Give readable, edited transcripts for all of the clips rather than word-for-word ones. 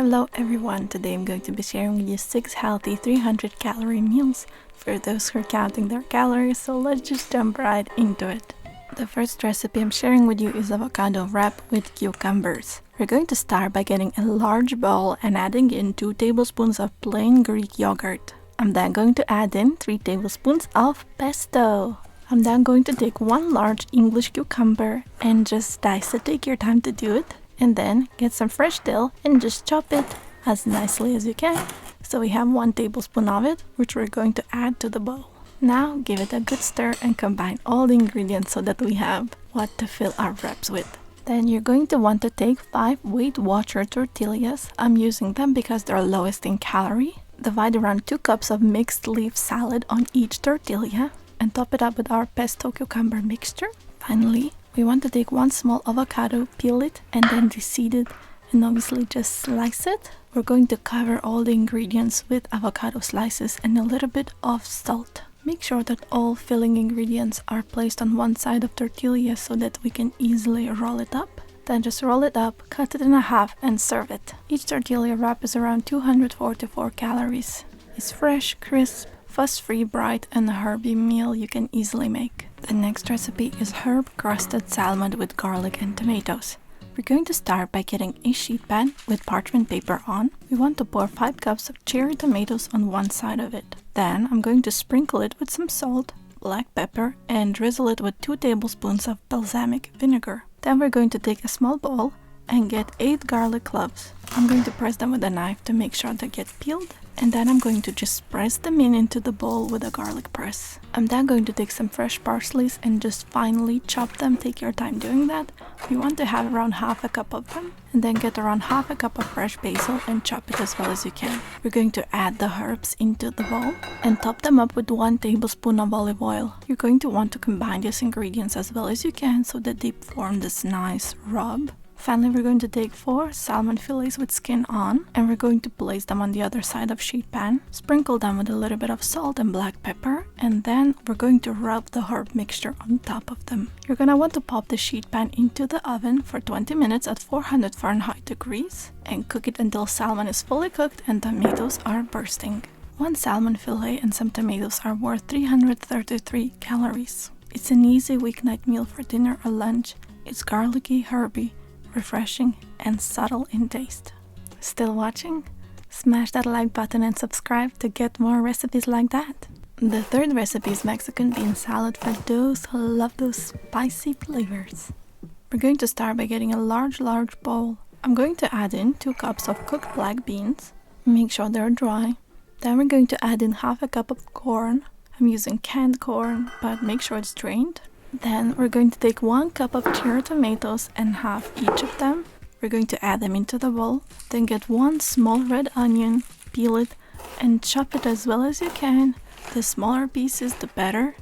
Hello everyone, today I'm going to be sharing with you 6 healthy 300 calorie meals for those who are counting their calories, so let's just jump right into it. The first recipe I'm sharing with you is avocado wrap with cucumbers. We're going to start by getting a large bowl and adding in 2 tablespoons of plain Greek yogurt. I'm then going to add in 3 tablespoons of pesto. I'm then going to take 1 large English cucumber and just dice it, take your time to do it. And then get some fresh dill and just chop it as nicely as you can. So we have 1 tablespoon of it, which we're going to add to the bowl. Now give it a good stir and combine all the ingredients so that we have what to fill our wraps with. Then you're going to want to take 5 Weight Watcher tortillas. I'm using them because they're lowest in calorie. Divide around 2 cups of mixed leaf salad on each tortilla and top it up with our pesto cucumber mixture. Finally, we want to take 1 small avocado, peel it, and then de-seed it, and obviously just slice it. We're going to cover all the ingredients with avocado slices and a little bit of salt. Make sure that all filling ingredients are placed on one side of tortilla so that we can easily roll it up. Then just roll it up, cut it in half, and serve it. Each tortilla wrap is around 244 calories. It's fresh, crisp, fuss-free, bright, and a herby meal you can easily make. The next recipe is herb crusted salmon with garlic and tomatoes. We're going to start by getting a sheet pan with parchment paper on. We want to pour 5 cups of cherry tomatoes on one side of it. Then I'm going to sprinkle it with some salt, black pepper, and drizzle it with 2 tablespoons of balsamic vinegar. Then we're going to take a small bowl and get 8 garlic cloves. I'm going to press them with a knife to make sure they get peeled. And then I'm going to just press them into the bowl with a garlic press. I'm then going to take some fresh parsleys and just finely chop them. Take your time doing that. You want to have around half a cup of them. And then get around half a cup of fresh basil and chop it as well as you can. We're going to add the herbs into the bowl and top them up with 1 tablespoon of olive oil. You're going to want to combine these ingredients as well as you can so that they form this nice rub. Finally, we're going to take 4 salmon fillets with skin on, and we're going to place them on the other side of sheet pan. Sprinkle them with a little bit of salt and black pepper, and then we're going to rub the herb mixture on top of them. You're going to want to pop the sheet pan into the oven for 20 minutes at 400 Fahrenheit degrees and cook it until salmon is fully cooked and tomatoes are bursting. 1 salmon fillet and some tomatoes are worth 333 calories. It's an easy weeknight meal for dinner or lunch. It's garlicky, herby, refreshing, and subtle in taste. Still watching? Smash that like button and subscribe to get more recipes like that. The third recipe is Mexican bean salad for those who love those spicy flavors. We're going to start by getting a large bowl. I'm going to add in 2 cups of cooked black beans. Make sure they're dry. Then we're going to add in half a cup of corn. I'm using canned corn, but make sure it's drained. Then we're going to take 1 cup of cherry tomatoes and half each of them. We're going to add them into the bowl. Then get 1 small red onion, peel it, and chop it as well as you can. The smaller pieces, the better.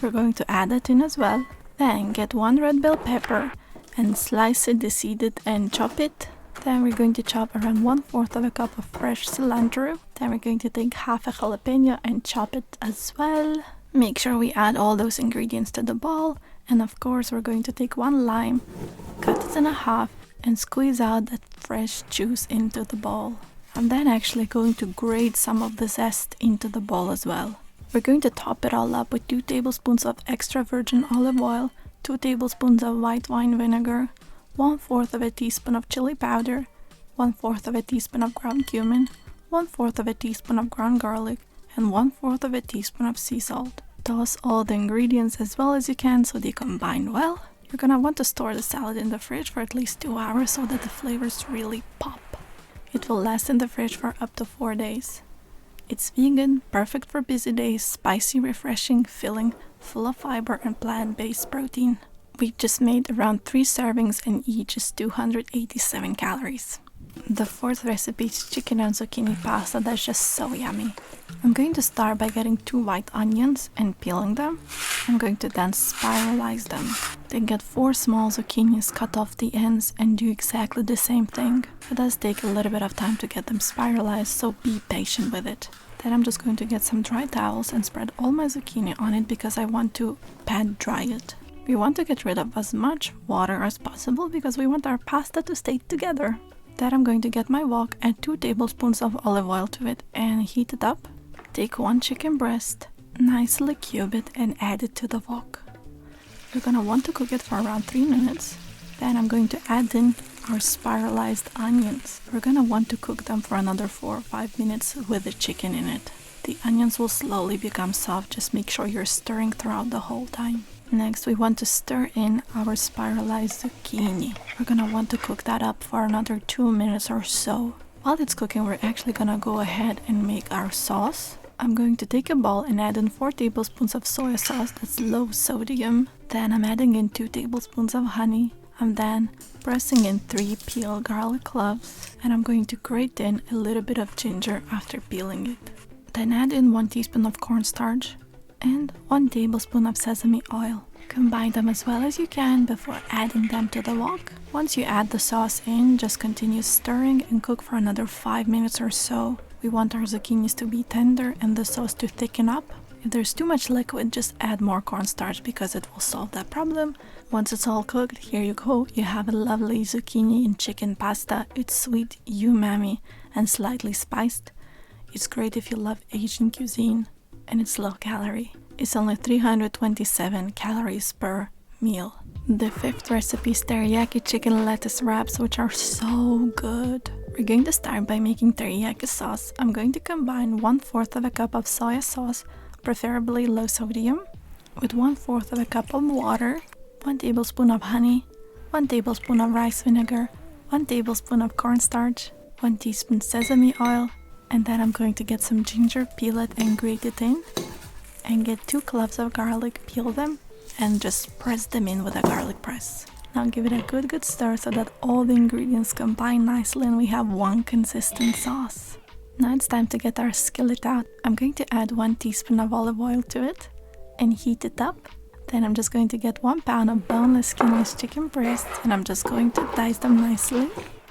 We're going to add that in as well. Then get 1 red bell pepper and slice it, de-seed it, and chop it. Then we're going to chop around 1/4 of a cup of fresh cilantro. Then we're going to take half a jalapeno and chop it as well. Make sure we add all those ingredients to the bowl, and of course we're going to take 1 lime, cut it in half, and squeeze out that fresh juice into the bowl. I'm then actually going to grate some of the zest into the bowl as well. We're going to top it all up with 2 tablespoons of extra virgin olive oil, 2 tablespoons of white wine vinegar, 1/4 of a teaspoon of chili powder, 1/4 of a teaspoon of ground cumin, 1/4 of a teaspoon of ground garlic, and 1/4 of a teaspoon of sea salt. Toss all the ingredients as well as you can so they combine well. You're gonna want to store the salad in the fridge for at least 2 hours so that the flavors really pop. It will last in the fridge for up to 4 days. It's vegan, perfect for busy days, spicy, refreshing, filling, full of fiber and plant-based protein. We just made around 3 servings and each is 287 calories. The fourth recipe is chicken and zucchini pasta that's just so yummy. I'm going to start by getting 2 white onions and peeling them. I'm going to then spiralize them. Then get 4 small zucchinis, cut off the ends, and do exactly the same thing. It does take a little bit of time to get them spiralized, so be patient with it. Then I'm just going to get some dry towels and spread all my zucchini on it because I want to pad dry it. We want to get rid of as much water as possible because we want our pasta to stay together. Then I'm going to get my wok, add 2 tablespoons of olive oil to it and heat it up. Take 1 chicken breast, nicely cube it and add it to the wok. You're gonna want to cook it for around 3 minutes. Then I'm going to add in our spiralized onions. We're gonna want to cook them for another 4 or 5 minutes with the chicken in it. The onions will slowly become soft, just make sure you're stirring throughout the whole time. Next, we want to stir in our spiralized zucchini. We're gonna want to cook that up for another 2 minutes or so. While it's cooking, we're actually gonna go ahead and make our sauce. I'm going to take a bowl and add in 4 tablespoons of soy sauce, that's low sodium. Then I'm adding in 2 tablespoons of honey. I'm then pressing in 3 peeled garlic cloves. And I'm going to grate in a little bit of ginger after peeling it. Then add in 1 teaspoon of cornstarch and 1 tablespoon of sesame oil. Combine them as well as you can before adding them to the wok. Once you add the sauce in, just continue stirring and cook for another 5 minutes or so. We want our zucchinis to be tender and the sauce to thicken up. If there's too much liquid, just add more cornstarch because it will solve that problem. Once it's all cooked, here you go. You have a lovely zucchini and chicken pasta. It's sweet, umami, and slightly spiced. It's great if you love Asian cuisine, and it's low calorie. It's only 327 calories per meal. The 5th recipe is teriyaki chicken lettuce wraps, which are so good. We're going to start by making teriyaki sauce. I'm going to combine 1/4 of a cup of soy sauce, preferably low sodium, with 1/4 of a cup of water, 1 tablespoon of honey, 1 tablespoon of rice vinegar, 1 tablespoon of cornstarch, 1 teaspoon sesame oil, and then I'm going to get some ginger, peel it and grate it in, and get 2 cloves of garlic, peel them, and just press them in with a garlic press. Now give it a good stir so that all the ingredients combine nicely and we have one consistent sauce. Now it's time to get our skillet out. I'm going to add 1 teaspoon of olive oil to it and heat it up. Then I'm just going to get 1 pound of boneless, skinless chicken breasts and I'm just going to dice them nicely.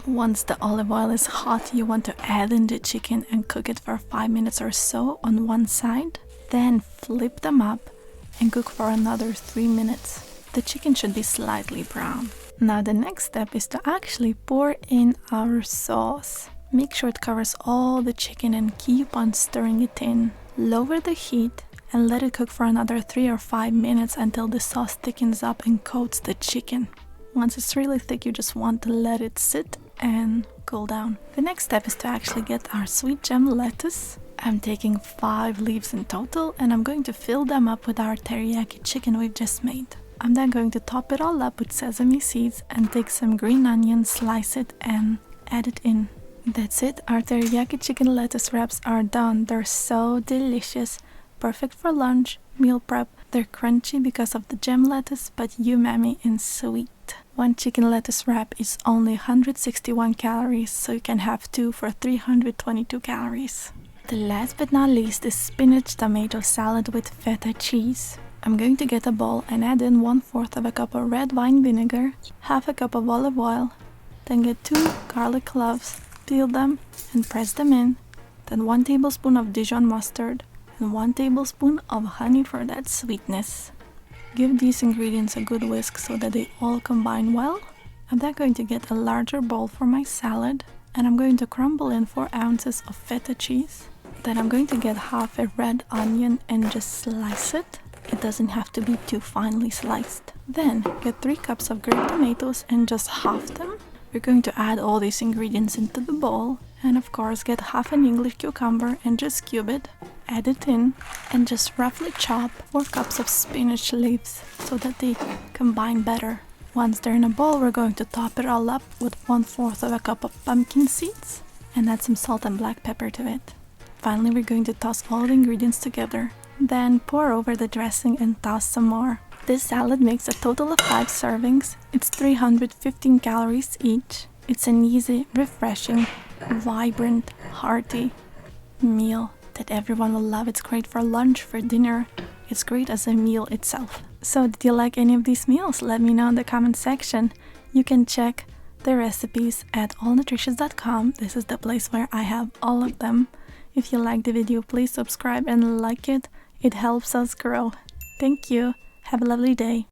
Once the olive oil is hot, you want to add in the chicken and cook it for 5 minutes or so on one side. Then flip them up and cook for another 3 minutes. The chicken should be slightly brown. Now the next step is to actually pour in our sauce. Make sure it covers all the chicken and keep on stirring it in. Lower the heat and let it cook for another 3 or 5 minutes until the sauce thickens up and coats the chicken. Once it's really thick, you just want to let it sit and cool down. The next step is to actually get our sweet gem lettuce. I'm taking 5 leaves in total and I'm going to fill them up with our teriyaki chicken we've just made. I'm then going to top it all up with sesame seeds and take some green onion, slice it and add it in. That's it, our teriyaki chicken lettuce wraps are done. They're so delicious, perfect for lunch, meal prep. They're crunchy because of the gem lettuce, but umami and sweet. 1 chicken lettuce wrap is only 161 calories, so you can have 2 for 322 calories. The last but not least is spinach tomato salad with feta cheese. I'm going to get a bowl and add in 1/4 of a cup of red wine vinegar, half a cup of olive oil, then get 2 garlic cloves, peel them and press them in, then 1 tablespoon of Dijon mustard and 1 tablespoon of honey for that sweetness. Give these ingredients a good whisk so that they all combine well. I'm then going to get a larger bowl for my salad and I'm going to crumble in 4 ounces of feta cheese. Then I'm going to get half a red onion and just slice it. It doesn't have to be too finely sliced. Then get 3 cups of grape tomatoes and just half them. We're going to add all these ingredients into the bowl and of course get half an English cucumber and just cube it, add it in and just roughly chop 4 cups of spinach leaves so that they combine better. Once they're in a bowl, we're going to top it all up with 1/4 of a cup of pumpkin seeds and add some salt and black pepper to it. Finally, we're going to toss all the ingredients together. Then pour over the dressing and toss some more. This salad makes a total of 5 servings. It's 315 calories each. It's an easy, refreshing, vibrant, hearty meal that everyone will love. It's great for lunch, for dinner. It's great as a meal itself. So did you like any of these meals? Let me know in the comment section. You can check the recipes at allnutritious.com. This is the place where I have all of them. If you like the video, please subscribe and like it. It helps us grow. Thank you. Have a lovely day.